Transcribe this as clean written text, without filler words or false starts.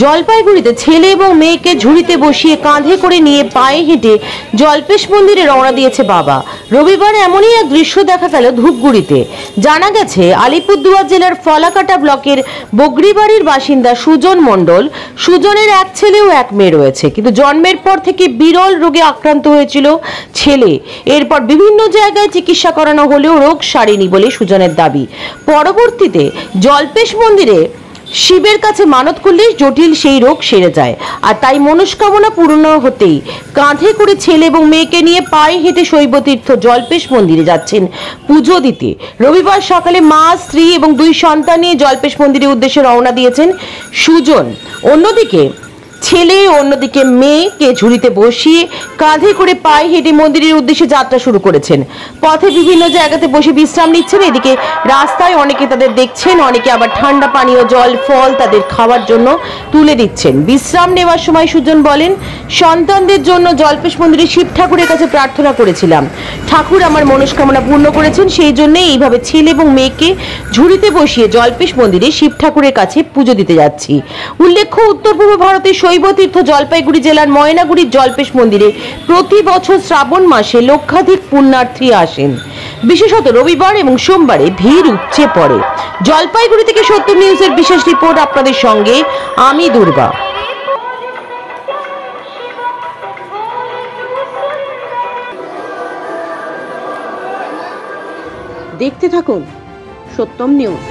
জলপাইগুড়িতে ছেলে এবং মেয়েকে ঝুড়িতে বসিয়ে কাঁধে করে নিয়ে পায়ে হেঁটে জল্পেশ মন্দিরে রওনা দিয়েছে বাবা। রবিবার এমনই এক দৃশ্য দেখা গেল ধূপগুড়িতে। জানা গেছে আলিপুরদুয়ার জেলার ফলাকাটা ব্লকের বগরিবাড়ির বাসিন্দা সুজন মণ্ডল। সুজনের এক ছেলে ও এক মেয়ে রয়েছে, কিন্তু জন্মের পর থেকে বিরল রোগে আক্রান্ত হয়েছিল ছেলে। এরপর বিভিন্ন জায়গায় চিকিৎসা করানো হলেও রোগ সারেনি বলে সুজনের দাবি। পরবর্তীতে জল্পেশ মন্দিরে শিবের কাছে মানত করলে জটিল সেই রোগ সেরে যায়, আর তাই মনস্কামনা পূর্ণ হতেই কাঁধে করে ছেলে এবং মেয়েকে নিয়ে পায়ে হেঁটে শৈবতীর্থ জল্পেশ মন্দিরে যাচ্ছেন পুজো দিতে। রবিবার সকালে মা, স্ত্রী এবং 2 সন্তান নিয়ে জল্পেশ মন্দিরের উদ্দেশ্যে রওনা দিয়েছেন সুজন। অন্যদিকে ছেলে অন্যদিকে মেয়েকে ঝুড়িতে বসিয়ে কাঁধে করে পায়ে হেঁটে মন্দিরের উদ্দেশ্যে যাত্রা শুরু করেছেন। পথে বিভিন্ন জায়গাতে বসে বিশ্রাম নিচ্ছেন। এদিকে রাস্তায় অনেকে তাদের দেখছেন, অনেকে আবার ঠান্ডা পানীয় জল, ফল তাদের খাওয়ার জন্য তুলে দিচ্ছেন। বিশ্রাম নেওয়ার সময় সুজন বলেন, সন্তানদের জন্য জল্পেশ মন্দিরে শিব ঠাকুরের কাছে প্রার্থনা করেছিলাম। ঠাকুর আমার মনস্কামনা পূর্ণ করেছেন, সেই জন্যই এইভাবে ছেলে এবং মেয়েকে ঝুড়িতে বসিয়ে জল্পেশ মন্দিরে শিব ঠাকুরের কাছে পুজো দিতে যাচ্ছি। উল্লেখ্য, উত্তর পূর্ব ভারতের শৈবতীর্থ জলপাইগুড়ি জেলার ময়নাগুড়ির জল্পেশ মন্দিরে প্রতি বছর শ্রাবণ মাসে লক্ষাধিক পুণ্যার্থী আসেন। বিশেষত রবিবার এবং সোমবারে ভিড় উপচে পড়ে। জলপাইগুড়ি থেকে সত্য নিউজের বিশেষ রিপোর্ট আপনাদের সঙ্গে আমি দুর্গা। দেখতে থাকুন সত্যম নিউজ।